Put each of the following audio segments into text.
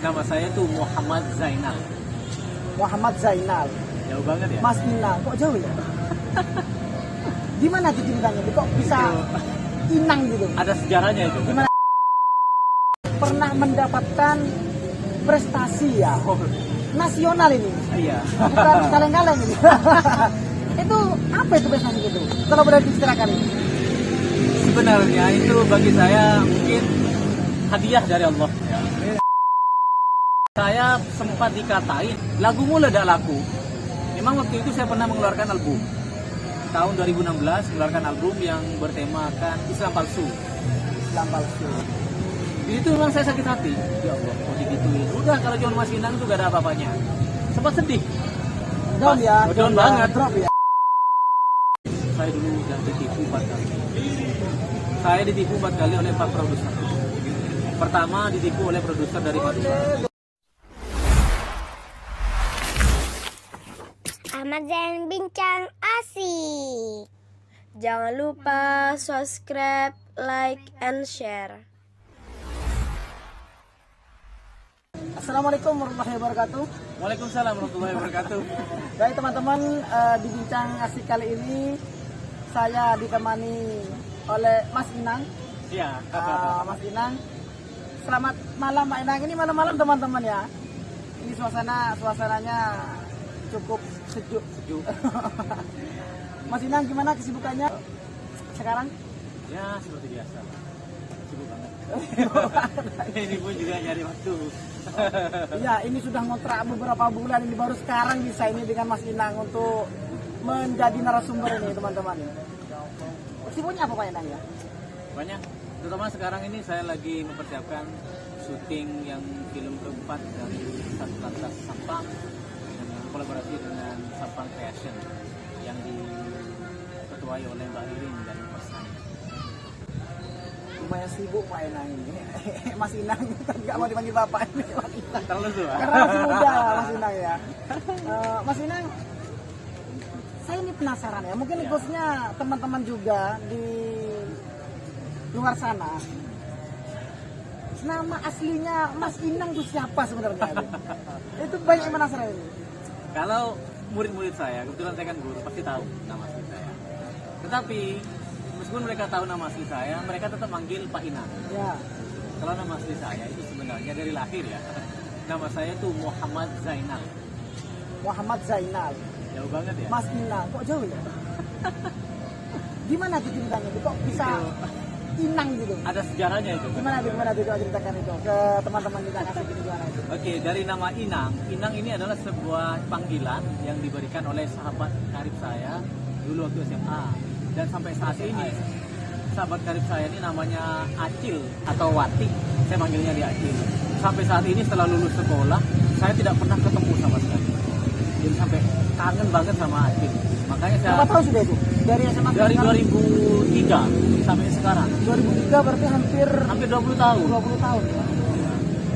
Nama saya tuh Muhammad Zainal. Muhammad Zainal. Jauh banget ya? Mas Inang, kok jauh ya? Gimana tuh ceritanya? Kok bisa Inang gitu? Ada sejarahnya itu. Gimana? Pernah mendapatkan prestasi ya? Oh, Nasional ini? iya. Bukan kaleng-kaleng ini. Itu apa itu prestasi itu? Kalau boleh diceritakan ini? Sebenarnya itu bagi saya mungkin hadiah dari Allah. Ya. Saya sempat dikatain lagumu ledak laku. Memang waktu itu saya pernah mengeluarkan album. Tahun 2016 mengeluarkan album yang bertemakan Islam palsu. Islam palsu. Itu memang saya sakit hati. Ya Allah, kok digituin. Udah kalau John Mas Inang itu gak ada apa-apanya. Sempat sedih. Down ya? Down banget. Drop ya? Saya dulu udah ditipu 4 kali. Saya ditipu 4 kali oleh 4 produser. Pertama ditipu oleh produser dari Madura. Ahmad Zain Bincang Asik. Jangan lupa subscribe, like, and share. Assalamualaikum warahmatullahi wabarakatuh. Waalaikumsalam warahmatullahi wabarakatuh. Baik teman-teman, di Bincang Asik kali ini saya ditemani oleh Mas Inang. Iya. Mas Inang, selamat malam Pak Inang. Ini malam-malam teman-teman ya. Ini suasananya cukup sejuk. Mas Inang, gimana kesibukannya sekarang? Ya seperti biasa. Sibuk banget. Ini pun juga nyari waktu. Iya, ini sudah ngontrak beberapa bulan, ini baru sekarang bisa ini dengan Mas Inang untuk menjadi narasumber ini teman-teman. Kesibukannya apa Pak Inang ya? Banyak. Terutama sekarang ini saya lagi mempersiapkan syuting yang film keempat dari Satu Lantas Sampang dengan kolaborasi dengan Sampang Creation yang diketuai oleh Mbak Ririn dan Mas Nani. Lumayan sibuk Pak Inang ini. Mas Inang nggak mau dipanggil Bapak ini. Mas Inang. Terlalu tua. Karena masih muda Mas Inang ya. Mas Inang, saya ini penasaran ya. Mungkin khususnya teman-teman juga di luar sana. Nama aslinya Mas Inang itu siapa sebenarnya? Itu banyak yang penasaran ini. Kalau murid-murid saya, kebetulan saya kan guru, pasti tahu nama asli saya. Tetapi meskipun mereka tahu nama asli saya, mereka tetap manggil Pak Inang. Ya. Kalau nama asli saya itu sebenarnya dari lahir ya. Nama saya itu Muhammad Zainal. Muhammad Zainal. Jauh banget ya? Mas Inang, kok jauh ya? Gimana tuh ceritanya? Kok bisa Inang gitu? Ada sejarahnya itu. Gimana tuh ceritakan itu ke teman-teman kita kasih gitu gimana itu? Oke, dari nama Inang. Inang ini adalah sebuah panggilan yang diberikan oleh sahabat karib saya dulu waktu SMA. Dan sampai saat ini sahabat karib saya ini namanya Acil atau Wati. Saya manggilnya dia Acil. Sampai saat ini setelah lulus sekolah, saya tidak pernah ketemu sama sekali. Jadi sampai kangen banget sama Acil. Makanya saya Berapa tahun sudah itu? Dari SMA dari sekarang? 2003 sampai sekarang. 2003 berarti hampir 20 tahun. 20 tahun ya.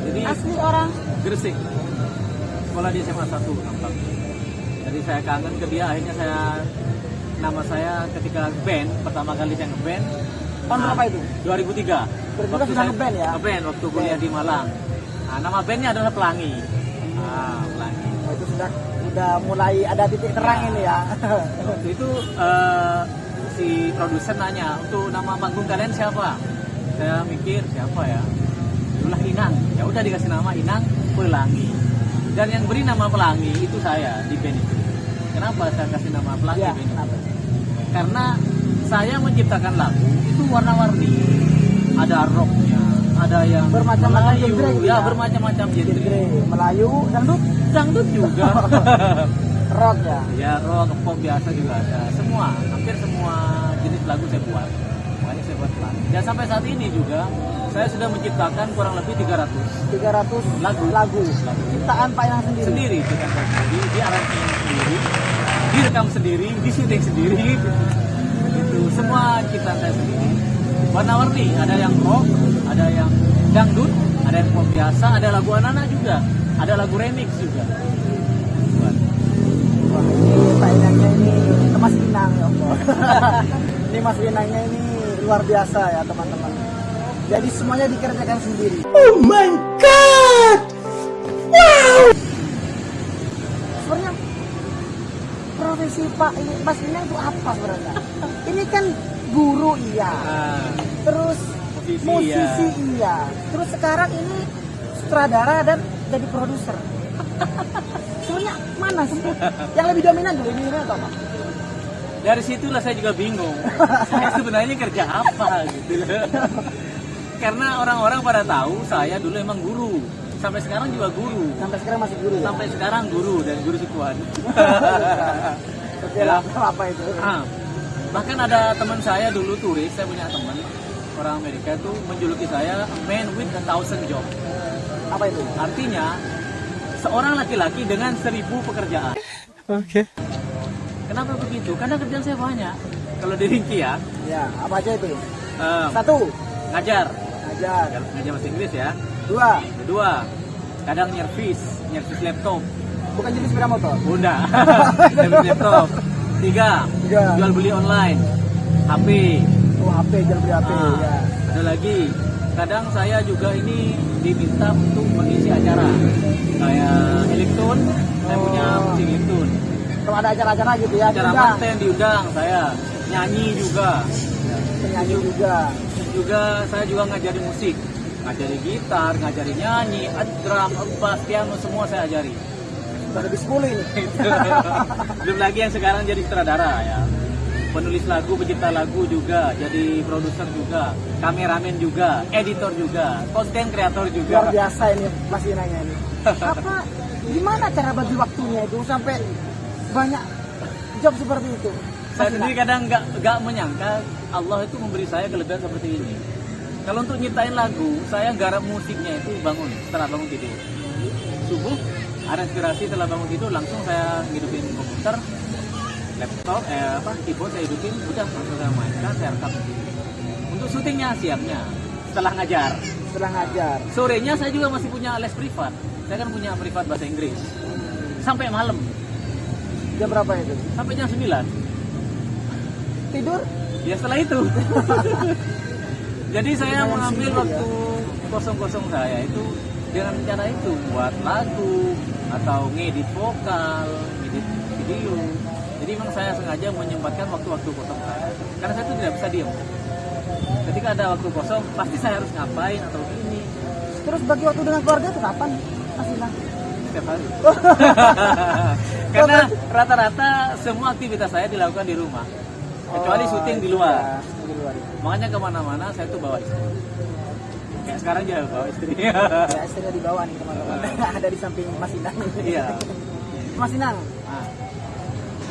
Jadi Asli orang Gresik. Sekolah di SMA 1 nampak. Jadi saya kangen ke dia, akhirnya nama saya ketika band, pertama kali saya ngeband. tahun berapa itu? 2003. 2003 sudah ngeband ya? Ngeband waktu kuliah di Malang. Nah, nama bandnya adalah Pelangi. Pelangi. Oh, itu sudah mulai ada titik terang ini ya. Waktu itu si produser nanya, untuk nama panggung kalian siapa? Saya mikir siapa ya? Itulah Inang. Ya udah dikasih nama Inang Pelangi. Dan yang beri nama Pelangi itu saya di band itu. Kenapa saya kasih nama Pelangi Ya, band itu? kenapa? Karena saya menciptakan lagu itu warna-warni. Ada rocknya, ada yang Bermacam-macam Melayu, genre gitu ya ya? bermacam-macam genre. Genre Melayu, Dangdut juga. rock ya. Ya rock, pop biasa juga ada. Hampir semua jenis lagu saya buat. Makanya saya buat Pelangi. Dan sampai saat ini juga saya sudah menciptakan kurang lebih 300 lagu. Ciptaan Pak Inang sendiri. Sendiri, ciptakan sendiri, di aransemen sendiri, direkam sendiri, di syuting sendiri. Itu semua ciptaan saya sendiri. Warna-warni, ada yang rock, ada yang dangdut, ada yang pop biasa, ada lagu anak-anak juga, ada lagu remix juga. Buat. Wah, ini Pak Inangnya ini Mas Inang ya Allah. Ini Mas Inangnya ini luar biasa ya teman-teman. Jadi semuanya dikerjakan sendiri. Oh my god! Pak ini Mas Inang tuh apa sebenarnya? Ini kan guru iya, terus musisi iya, terus sekarang ini sutradara dan jadi produser. Sebenarnya mana sih yang lebih dominan dulu ini atau apa? Dari situlah saya juga bingung. Saya sebenarnya kerja apa gitu. Karena orang-orang pada tahu saya dulu emang guru. Sampai sekarang juga guru. Sampai sekarang masih guru ya? Sampai sekarang guru dan guru sukuan. Oke lah, apa itu? Bahkan ada teman saya dulu turis, saya punya teman orang Amerika itu menjuluki saya a man with 1,000 job. Apa itu? Artinya seorang laki-laki dengan 1.000 pekerjaan. Oke. Kenapa begitu? Karena kerjaan saya banyak. Kalau dirinci ya, Ya, apa aja itu? em, Satu, ngajar ngajar. bahasa Inggris ya. Dua, Kedua, kadang nyervis laptop. bukan jenis sepeda motor. Bunda, nyervis laptop. Tiga, Tiga. jual beli online, HP. Oh, HP, jual beli HP. Ah, Ya. Ada lagi, kadang saya juga ini diminta untuk mengisi acara kayak elektron. Saya punya musik elektron. Kalau ada acara-acara gitu ya, Acara diundang. manten diundang saya, nyanyi juga. Penyanyi juga. Juga saya juga ngajari musik, ngajari gitar, ngajari nyanyi, drum, bass, piano, semua saya ajari. Udah lebih 10 ini. Belum lagi yang sekarang jadi sutradara ya, penulis lagu, pencipta lagu juga, jadi produser juga, kameramen juga, editor juga, konten kreator Luar juga. biasa ini Mas Inangnya ini. Apa, gimana cara bagi waktunya itu sampai banyak job seperti itu? Saya Mas sendiri Inang? kadang nggak menyangka Allah itu memberi saya kelebihan seperti ini. Kalau untuk nyiptain lagu, saya garap musiknya itu setelah bangun tidur. Subuh, ada inspirasi setelah bangun tidur, langsung saya hidupin komputer, laptop, keyboard saya hidupin, udah langsung saya mainkan, saya rekam. Untuk syutingnya siangnya, setelah ngajar. Setelah ngajar. Sorenya saya juga masih punya les privat. Saya kan punya privat bahasa Inggris. Sampai malam, Jam berapa itu? sampai jam 9. Tidur? Ya setelah itu. Jadi saya Lumayan mengambil sibuk, waktu kosong-kosong saya itu dengan cara itu buat lagu atau ngedit vokal, ngedit video. Jadi memang saya sengaja menyempatkan waktu-waktu kosong saya. Karena saya itu tidak bisa diam. Ketika ada waktu kosong, pasti saya harus ngapain atau ini Terus bagi waktu dengan keluarga itu kapan? Mas Inang? setiap hari. Karena rata-rata semua aktivitas saya dilakukan di rumah. Kecuali syuting di luar. Ya, di luar. Makanya kemana-mana saya tuh bawa istri. Kayak sekarang juga bawa istri. Ya, istrinya di bawah nih teman-teman. Ada di samping Mas Inang. Iya. Mas Inang, Ah,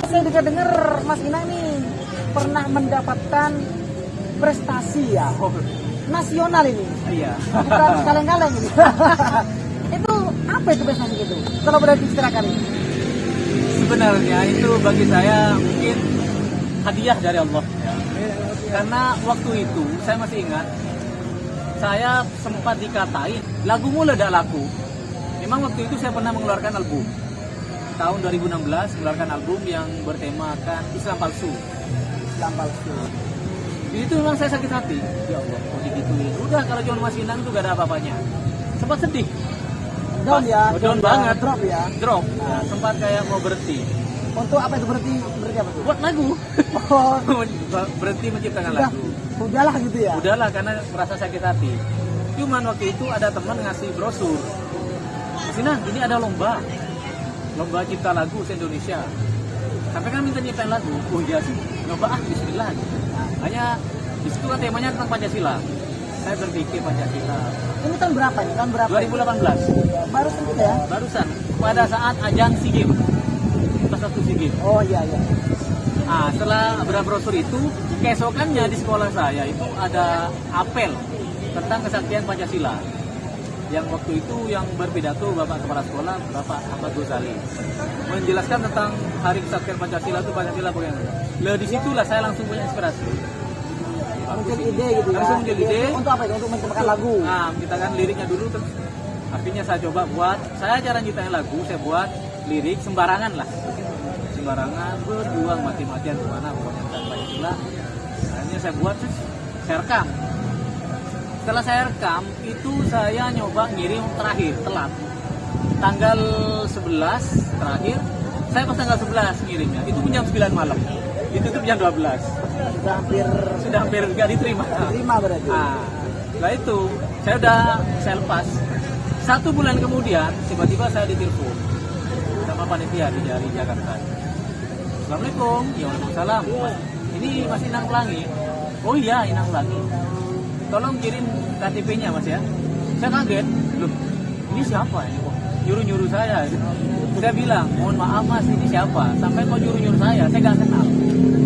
saya dengar Mas Inang nih pernah mendapatkan prestasi ya oh, nasional ini, iya. bukan kaleng-kaleng ini. Itu apa itu prestasi itu? Kalau boleh diceritakan ini. Sebenarnya itu bagi saya mungkin hadiah dari Allah. Ya. Karena waktu itu saya masih ingat, saya sempat dikatain lagumu ledak laku. Memang waktu itu saya pernah mengeluarkan album. Tahun 2016 mengeluarkan album yang bertemakan Islam palsu. Islam palsu. Di itu memang saya sakit hati. Ya Allah, kok digituin. Udah kalau cuma Mas Inang itu gak ada apa-apanya. Sempat sedih. Down ya, Down banget. drop ya. Drop. Ya, sempat kayak mau berhenti. Untuk apa itu berarti apa tuh? Buat lagu. Oh, Berhenti menciptakan udah, lagu. udahlah gitu ya. Udahlah karena merasa sakit hati. Cuman waktu itu ada teman ngasih brosur. Mas Inang, ini ada lomba cipta lagu se-Indonesia. Sampai kan minta nyiptain lagu. Oh iya sih, nyoba bismillah. Hanya di situ kan temanya tentang Pancasila. Saya berpikir Pancasila. Ini tahun berapa nih? Tahun berapa? 2018 Baru sedikit ya? barusan pada saat ajang SEA Games. Pas waktu SEA Games. Oh iya iya. Nah, setelah berbrosur itu, keesokannya di sekolah saya itu ada apel tentang kesaktian Pancasila. Yang waktu itu yang berpidato Bapak Kepala Sekolah, Bapak Ahmad Ghazali, menjelaskan tentang Hari Kesaktian Pancasila itu Pancasila bagaimana. Lah disitulah saya langsung punya inspirasi. Muncul ide gitu ya. Langsung muncul ide. Untuk apa itu? Untuk menciptakan lagu. Nah, kita kan liriknya dulu terus akhirnya saya coba buat, saya cara nyiptain lagu, saya buat lirik sembarangan lah. Sembarangan, berjuang mati-matian kemana pokoknya tentang Pancasila. Akhirnya saya buat, terus saya rekam. Setelah saya rekam, itu saya nyoba ngirim terakhir, telat. Tanggal 11 terakhir, Saya pas tanggal 11 ngirimnya, itu pun jam 9 malam. Ditutup jam 12. Sudah hampir nggak diterima. Diterima berarti. Nah, setelah itu saya lepas. 1 bulan kemudian tiba-tiba saya ditelepon sama panitia di Jakarta. Assalamualaikum. Ya, waalaikumsalam. Ini Mas Inang Pelangi. Oh iya, Inang Pelangi. Tolong kirim KTP-nya Mas ya. Saya kaget. Loh, ini siapa ini kok nyuruh-nyuruh saya? Saya bilang, mohon maaf Mas, ini siapa? Sampai kok nyuruh-nyuruh saya nggak kenal.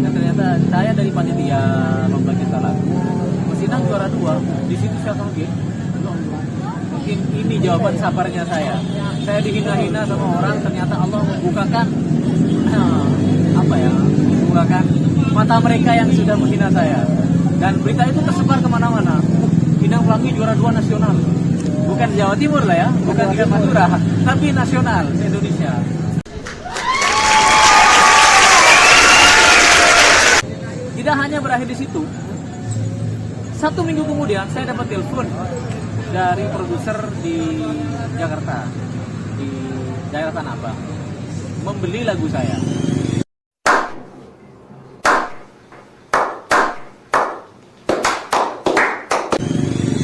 Dan ternyata saya dari panitia lomba kita lagu. Mas Inang juara 2. Di situ saya kaget. Mungkin ini jawaban sabarnya saya. Saya dihina-hina sama orang, ternyata Allah membukakan membukakan mata mereka yang sudah menghina saya. Dan berita itu tersebar kemana-mana. Inang Pelangi juara 2 nasional. Bukan di Jawa Timur lah ya, bukan di Madura, tapi nasional se-Indonesia. Tidak hanya berakhir di situ. 1 minggu kemudian saya dapat telepon dari produser di Jakarta, di daerah Tanah Abang, membeli lagu saya.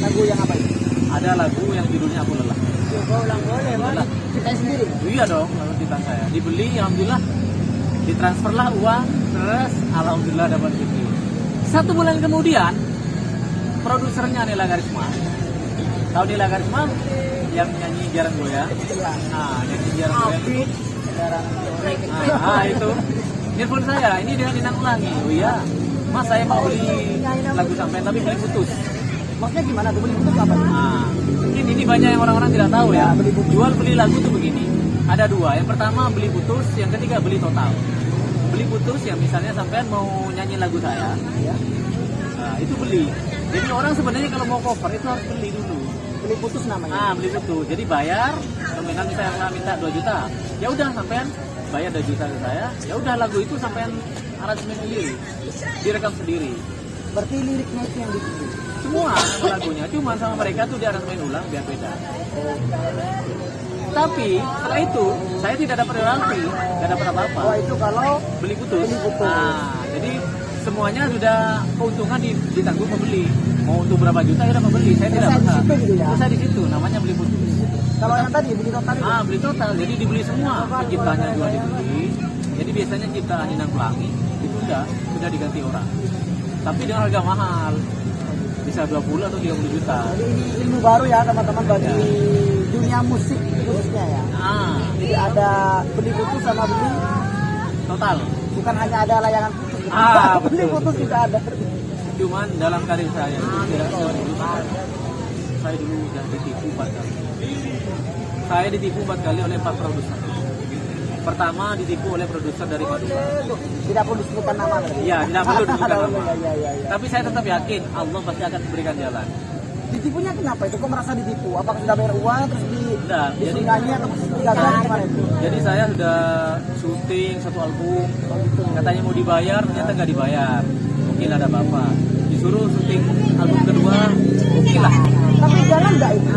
Lagu yang apa itu? Ada lagu yang judulnya Aku Lelah. Boleh, Lelah. Kita sendiri. Iya dong, lagu kita saya. Dibeli, alhamdulillah. Ditransferlah uang, terus alhamdulillah dapat rezeki. 1 bulan kemudian, produsernya Nela Karisma. Tahu Nela Karisma yang nyanyi Jarang Goyang? Iya. Nah, nyanyi Jarang Goyang itu. Jarang. Itu. Nelfon saya, ini dengan Inang Pelangi. Oh iya, Mas saya mau beli lagu sampean tapi beli putus. Maksudnya gimana tuh beli putus apa? Nah, mungkin ini banyak yang orang-orang tidak tahu ya. Jual beli lagu tuh begini. Ada 2. Yang pertama beli putus, yang ketiga beli total. Beli putus yang misalnya sampean mau nyanyi lagu saya, Ya. nah, itu beli. Jadi orang sebenarnya kalau mau cover itu harus beli dulu. Beli putus namanya. Ah, beli putus. Jadi bayar, nominal misalnya minta 2 juta. Ya udah sampean bayar 2 juta ke saya. Ya udah lagu itu sampean aransemen sendiri. Direkam sendiri. Berarti liriknya itu yang dibikin. Semua lagunya, cuman sama mereka tuh diaransemen ulang biar beda. Tapi setelah itu saya tidak dapat royalti, nggak dapat apa-apa. Oh itu kalau Beli putus. Beli putus. Nah, jadi semuanya sudah keuntungan ditanggung pembeli. Mau untuk berapa juta ya udah pembeli. Saya tidak Selesai di berhak. situ gitu ya? Selesai di situ, namanya beli putus. kalau yang tadi beli total itu. Beli total, jadi dibeli semua. Ciptanya juga dibeli. Jadi biasanya ciptaan Inang Pelangi itu sudah diganti orang. Tapi dengan harga mahal. Bisa 20 atau 30 juta. Jadi ini ilmu baru ya teman-teman bagi dunia musik khususnya ya. Jadi ada beli putus sama beli Total. bukan hanya ada layangan putus. Beli Betul. putus juga ada. Cuman dalam karir saya itu tidak saya dulu sudah ditipu 4 kali. Saya ditipu 4 kali oleh 4 produser. Pertama ditipu oleh produser dari Madura. Tidak perlu disebutkan nama berarti. Iya, tidak perlu disebutkan nama. Ya. Tapi saya tetap yakin Allah pasti akan memberikan jalan. Ditipunya kenapa itu? Kok merasa ditipu? Apakah sudah bayar uang terus Enggak, disuruh nyanyi atau digagal gimana itu? Jadi saya sudah syuting 1 album, katanya mau dibayar, ternyata nggak dibayar. Mungkin ada apa-apa. Disuruh syuting album kedua, oke lah. Tapi jalan nggak itu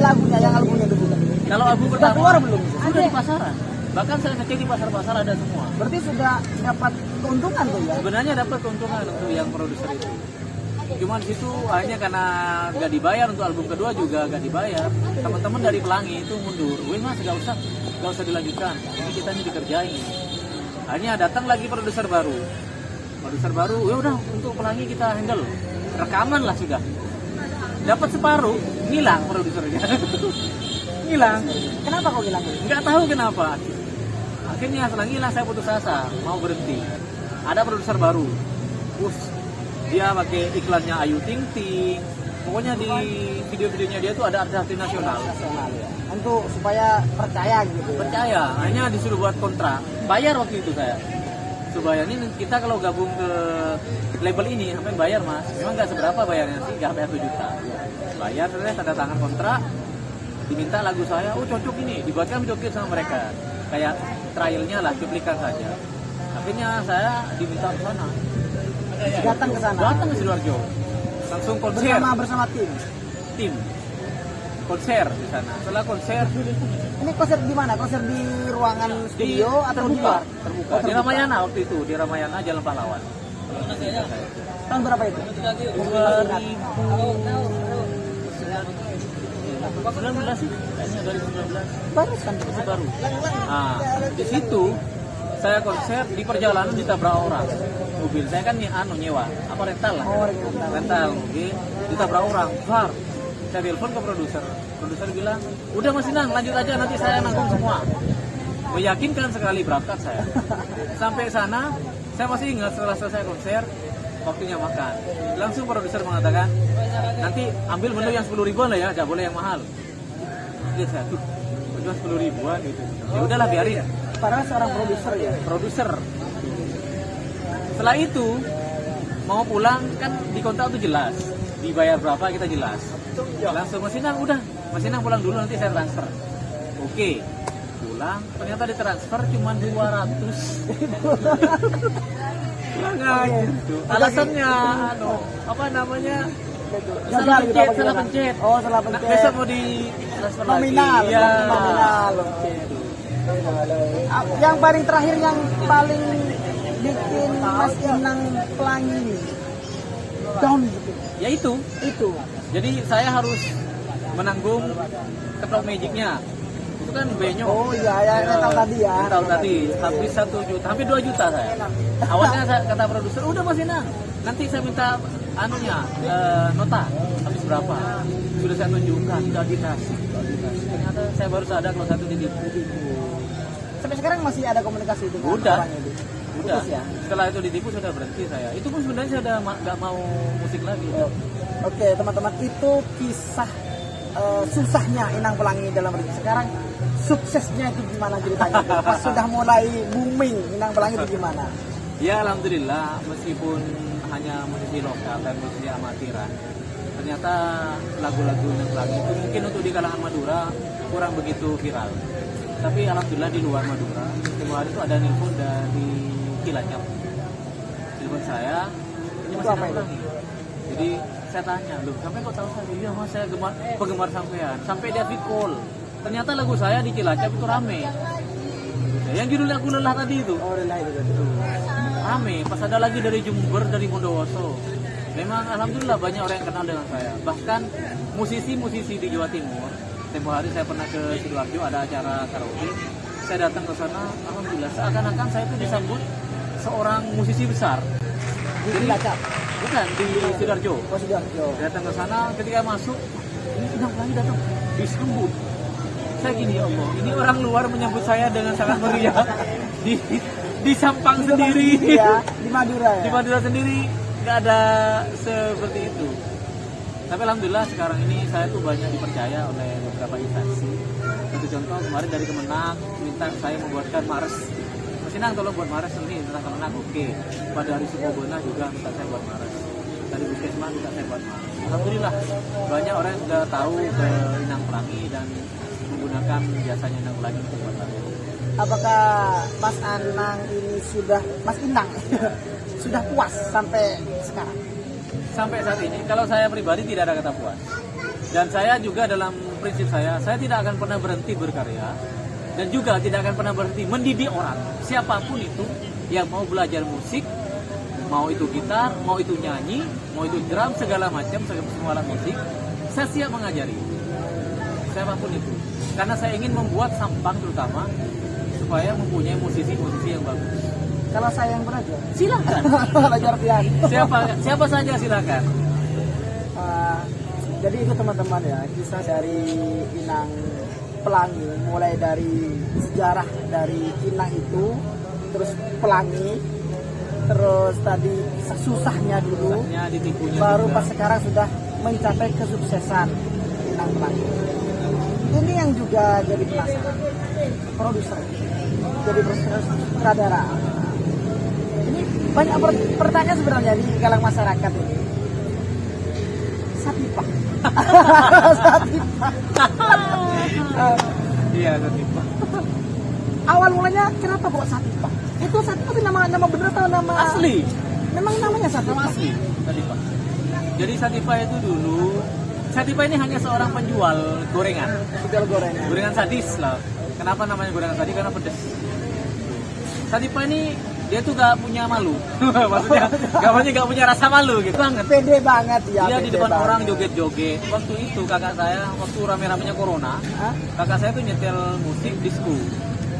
lagunya yang albumnya dulu? Kalau album Sudah pertama keluar belum? Sudah di pasaran. Bahkan saya ngecek di pasar-pasar ada semua. Berarti sudah dapat keuntungan tuh ya? Sebenarnya dapat keuntungan untuk yang produser itu. Cuman situ hanya karena nggak dibayar untuk album kedua juga nggak dibayar. Teman-teman dari Pelangi itu mundur. Wih mas nggak usah dilanjutkan. Ini kita ini dikerjain. Hanya datang lagi produser baru. Produser baru, ya udah untuk Pelangi kita handle. Rekaman lah sudah. Dapat separuh, ngilang produsernya. Ngilang. Kenapa kok hilang? Nggak tahu kenapa. Akhirnya setelah ngilang saya putus asa, mau berhenti. Ada produser baru. Dia pakai iklannya Ayu Ting Ting. Pokoknya di video-videonya dia tuh ada artis nasional. Untuk supaya percaya gitu. Percaya, hanya disuruh buat kontrak. Bayar waktu itu saya. Supaya ini kita kalau gabung ke label ini sampai bayar mas. Memang nggak seberapa bayarnya sih, nggak bayar 1 juta. Bayar terus tanda tangan kontrak. Diminta lagu saya, oh cocok ini, dibuatkan video klip sama mereka. Kayak trialnya lah, cuplikan saja. Akhirnya saya diminta ke sana. Datang ke sana. Datang ke Sidoarjo. Langsung konser Bersama tim. tim. konser di sana. Setelah konser Ini konser di mana? Konser di ruangan studio atau di luar? terbuka. Di Ramayana waktu itu, di Ramayana Jalan Pahlawan. Tahun berapa itu? 2019 sih, kayaknya 2019. Baru kan? Masih baru. Nah, di situ saya konser di perjalanan ditabrak orang. Mobil saya kan nyewa, apa rental lah. Oh, rental. Rental mobil ditabrak orang. Far. Saya telepon ke produser. Produser bilang, "Udah Mas Inang, lanjut aja nanti saya nanggung semua." Meyakinkan sekali berangkat saya. Sampai sana, saya masih ingat setelah selesai konser, waktunya makan. Langsung produser mengatakan, "Nanti ambil menu yang 10 ribuan lah ya, nggak boleh yang mahal." Dia saya, "Tuh, cuma 10 ribuan gitu." Ya udahlah biarin. Padahal seorang produser ya. Produser. Setelah itu mau pulang kan di kontak tuh jelas, dibayar berapa kita jelas. Langsung Mas Inang udah, Mas Inang pulang dulu nanti saya transfer. Oke, pulang ternyata ditransfer cuma 200. Kurang aja. Alasannya apa namanya? Salah Gagal gitu, pencet, apa salah gimana? pencet. Oh, salah Nah, pencet. besok mau di transfer Nominal, lagi. Iya. nominal. Yang paling terakhir yang paling bikin Mas Inang Pelangi ini down gitu. Ya itu. Jadi saya harus menanggung ketok magicnya. Itu kan benyo. Oh iya, yang tahu tadi ya. Yang tahu tadi habis 1 juta, hampir 2 juta saya. Awalnya saya kata produser, "Udah Mas Inang, nanti saya minta nota habis berapa." Sudah saya tunjukkan, tidak dikasih. Ternyata saya baru sadar kalau satu ditipu. Sampai sekarang masih ada komunikasi dengan Udah. orang itu. Udah. Putus ya? Setelah itu ditipu sudah berhenti saya. Itu pun sebenarnya saya udah nggak mau musik lagi. Oke teman-teman, itu kisah susahnya Inang Pelangi dalam rezeki. Sekarang suksesnya itu gimana ceritanya? Pas sudah mulai booming Inang Pelangi itu gimana? Ya alhamdulillah, meskipun hanya musisi lokal dan musisi amatiran, ternyata lagu-lagu Inang Pelangi itu mungkin untuk di kalangan Madura kurang begitu viral. Tapi alhamdulillah di luar Madura, tempoh hari itu ada nelpon dari Cilacap. Telepon saya, ini Itu masih apa Inang itu? Pelangi. Jadi saya tanya, "Loh, sampai kok tahu saya?" "Iya Mas, saya penggemar sampean." Sampai dia video call. Ternyata lagu saya di Cilacap itu rame. Yang judulnya Aku Lelah tadi itu. Oh lelah itu. Rame, pas ada lagi dari Jember, dari Bondowoso. Memang alhamdulillah banyak orang yang kenal dengan saya. Bahkan musisi-musisi di Jawa Timur. Tempoh hari saya pernah ke Sidoarjo, ada acara karaoke. Saya datang ke sana, alhamdulillah seakan-akan saya itu disambut seorang musisi besar. Di Cilacap. Bukan di Sidoarjo. Oh Sidoarjo. Datang ke sana, ketika masuk, ini Inang Pelangi datang, disambut. Saya gini, ya Allah, ini orang luar menyambut saya dengan sangat meriah. Di Sampang sendiri, Ya, di Madura ya. di Madura sendiri nggak ada seperti itu. Tapi alhamdulillah sekarang ini saya tuh banyak dipercaya oleh beberapa instansi. Satu contoh kemarin dari Kemenang minta saya membuatkan Mars. Mas Inang tolong buat Mars ini tentang Kemenang. Oke. Pada hari Sukobona juga minta saya buat Mars. Dari Puskesmas minta saya buat Mars. Alhamdulillah banyak orang yang sudah tahu ke Inang Pelangi dan menggunakan jasanya Inang Pelangi untuk buat lagu. Apakah Mas Anang ini sudah, Mas Inang sudah puas sampai sekarang? Sampai saat ini, kalau saya pribadi tidak ada kata puas. Dan saya juga dalam prinsip saya tidak akan pernah berhenti berkarya. Dan juga tidak akan pernah berhenti mendidik orang. Siapapun itu yang mau belajar musik, mau itu gitar, mau itu nyanyi, mau itu drum, segala macam, semua alat musik, saya siap mengajari. Siapapun itu. Karena saya ingin membuat Sampang terutama, supaya mempunyai musisi-musisi yang bagus. Kalau saya yang belajar, Silakan. belajar piano. Siapa saja silakan. Jadi itu teman-teman ya, kisah dari Inang Pelangi, mulai dari sejarah dari Inang itu, terus Pelangi, terus tadi kisah susahnya dulu, Susahnya, ditipunya baru juga. pas sekarang sudah mencapai kesuksesan Inang Pelangi. Ini yang juga jadi penasaran, produser, jadi sutradara. Ini banyak pertanyaan sebenarnya di kalangan masyarakat ini. Satifah. Satifah. Iya, Satifah. Awal mulanya kenapa kok Satifah? Itu Satifah itu nama bener atau nama Asli. Memang namanya Satifah. Nama asli Satifah. Jadi Satifah itu dulu Satipa ini hanya seorang penjual gorengan. Jual gorengan. Gorengan sadis lah. Kenapa namanya gorengan sadis? Karena pedes. Satipa ini dia tuh gak punya malu. Maksudnya gak punya rasa malu gitu banget. Pede banget ya. Dia di pede depan banget. orang joget-joget. Waktu itu kakak saya, waktu rame-ramenya corona, Hah? kakak saya tuh nyetel musik disco.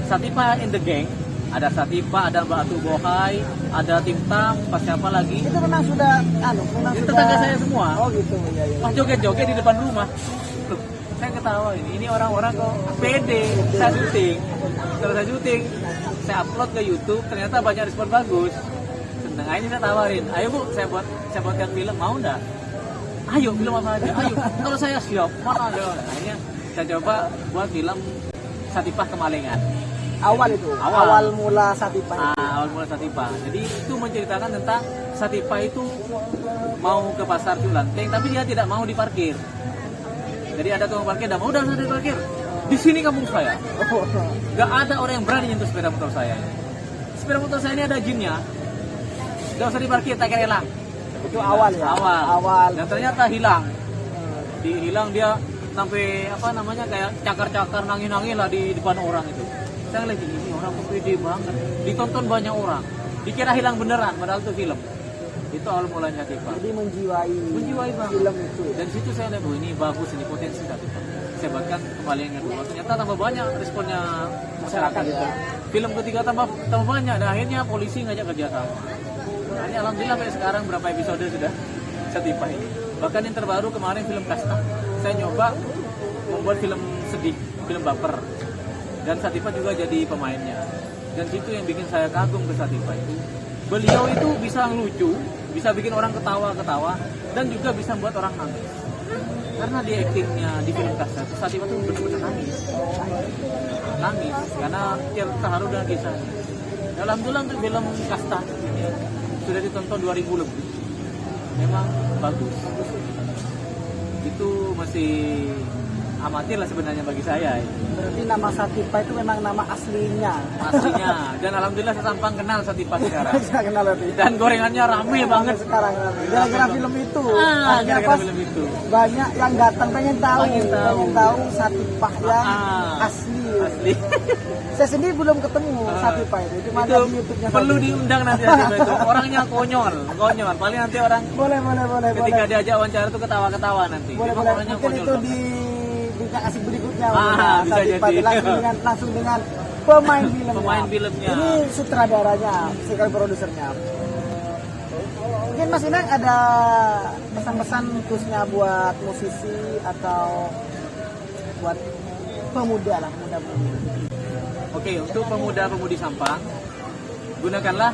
Satipa in the gang. Ada Satipa, ada Mbak Atu Bohai, ada Tim Tam, pas siapa lagi? Itu memang sudah memang Itu sudah tetangga saya semua. Oh gitu ya. Pas joget-joget di depan rumah. Loh, saya ketawa ini orang-orang kok pede. Saya syuting. Setelah saya syuting, saya upload ke YouTube, ternyata banyak respon bagus. Seneng, akhirnya saya tawarin, ayo bu, saya buatkan film, mau nggak? Ayo, film apa aja? Ayo, kalau saya siap, mana aja? Akhirnya saya coba buat film Satipa Kemalengan. Awal itu. Awal. Awal mula Satipa. Awal mula Satipa. Jadi itu menceritakan tentang Satipa itu mau ke pasar Culanteng, tapi dia tidak mau diparkir. Jadi ada tukang parkir, tidak mau udah saya diparkir. Di sini kampung saya. Gak ada orang yang berani nyentuh sepeda motor saya. Sepeda motor saya ini ada jinnya. Gak usah diparkir, tak rela. Itu awal ya. Awal. Dan ternyata hilang. Hilang dia sampai apa namanya kayak cakar-cakar nangis-nangis lah di depan orang itu. Saya ngeliat ini orang kok pede banget. Ditonton banyak orang. Dikira hilang beneran, padahal itu film. Itu awal mulanya Satipa. Jadi menjiwai Banget. film itu. Dan situ saya lihat, ini bagus, ini potensi Satipa. Saya buatkan kembali yang kedua. Ternyata tambah banyak responnya masyarakat itu. Film ketiga tambah banyak. Dan akhirnya polisi ngajak kerjasama. Akhirnya alhamdulillah sampai sekarang berapa episode sudah Satipa ini. Bahkan yang terbaru kemarin film Kasta. Saya nyoba membuat film sedih, film baper. Dan Satipa juga jadi pemainnya. Dan situ yang bikin saya kagum ke Satipa itu. Beliau itu bisa lucu, bisa bikin orang ketawa-ketawa, dan juga bisa membuat orang nangis. Karena di aktingnya di film Kasta, Satipa itu benar-benar nangis. Nangis, karena terharu dengan kisahnya. Alhamdulillah untuk film Kasta ini sudah ditonton 2000 lebih. Memang bagus. Itu masih amatir lah sebenarnya bagi saya. Berarti nama Satipa itu memang nama aslinya. Aslinya. Dan alhamdulillah saya tampang kenal Satipa sekarang. Saya kenal lebih. Dan gorengannya rame banget. Sekarang gara-gara film itu. Akhirnya Gara-gara pas film itu. banyak yang datang pengen tahu Pengen tahu. Satipa yang asli. Asli. Saya sendiri belum ketemu Satipa itu. Cuma Itu ada di YouTube-nya. perlu Satipa. diundang nanti Satipa itu. Orangnya konyol. Paling nanti orang Boleh. ketika diajak wawancara tuh ketawa-ketawa nanti. Boleh. Emang orangnya Mungkin konyol itu banget. di berita asik berikutnya. Bisa Satipa jadi. langsung dengan pemain filmnya. Pemain filmnya. Ini sutradaranya, sekali produsernya. Mungkin Mas Inang ada pesan-pesan khususnya buat musisi atau buat pemuda lah, pemuda-pemudi. Oke, untuk pemuda-pemudi Sampang, gunakanlah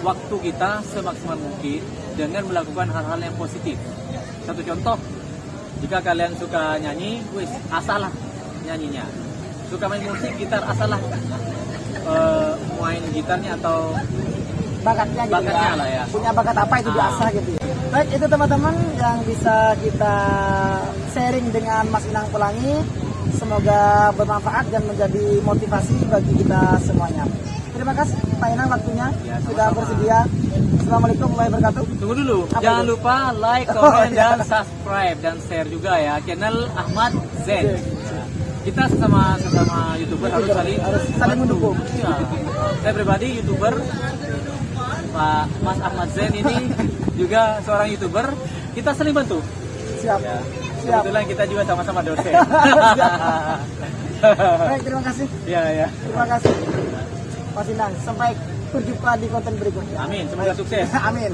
waktu kita semaksimal mungkin dengan melakukan hal-hal yang positif. Satu contoh, jika kalian suka nyanyi, asalah nyanyinya. Suka main musik, gitar, asalah main gitarnya atau Bakatnya gitu Bakatnya ya. lah ya. Punya bakat apa itu diasah gitu ya. Baik, itu teman-teman yang bisa kita sharing dengan Mas Inang Pelangi. Semoga bermanfaat dan menjadi motivasi bagi kita semuanya. Terima kasih Pak Inang waktunya Ya, sudah sama-sama. bersedia. Assalamualaikum warahmatullahi wabarakatuh. Tunggu dulu, Apa jangan itu? lupa like, komen, dan subscribe dan share juga ya channel Ahmad Zen. Kita sesama YouTuber harus saling saling mendukung. Ya. Saya pribadi YouTuber, Pak Mas Ahmad Zen ini juga seorang YouTuber. Kita saling bantu. Siap. Ya. Siap. Kebetulan kita juga sama-sama dosen. Baik, terima kasih. Ya. Terima kasih Mas Inang. Sampai berjumpa di konten berikutnya. Amin, semoga sukses. Amin.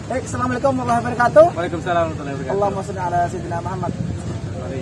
Baik, assalamualaikum warahmatullahi wabarakatuh. Waalaikumsalam warahmatullahi wabarakatuh. Allahumma sholli ala sayyidina Muhammad. Mari.